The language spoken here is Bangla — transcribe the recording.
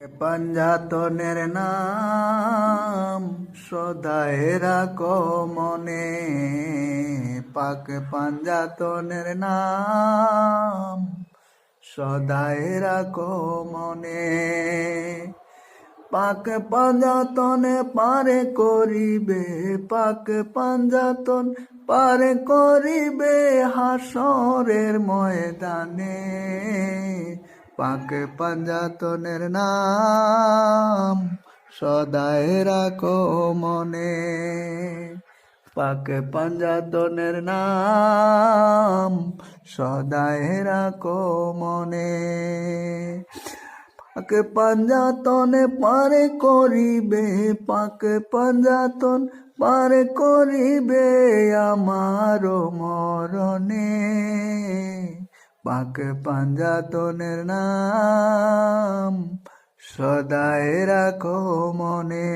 পাঞ্জাতনের নাম সদায় রাখো মনে, পাক পাঞ্জাতনের নাম সদায় রাখো মনে। পাক পাঞ্জাতনে পারে করিবে, পাক পাঞ্জাতন পারে করিবে হাসরের ময়দানে। পাক পাঞ্জাতনের নাম সদায় রাখো মনে, পাক পাঞ্জাতনের নাম সদায় রাখো মনে। পাক পাঞ্জাতনে পারে করিবে, পাক পাঞ্জাতন পারে করিবে আমার মরণে। পাক পাঞ্জাতনের নাম সদায় রাখো মনে।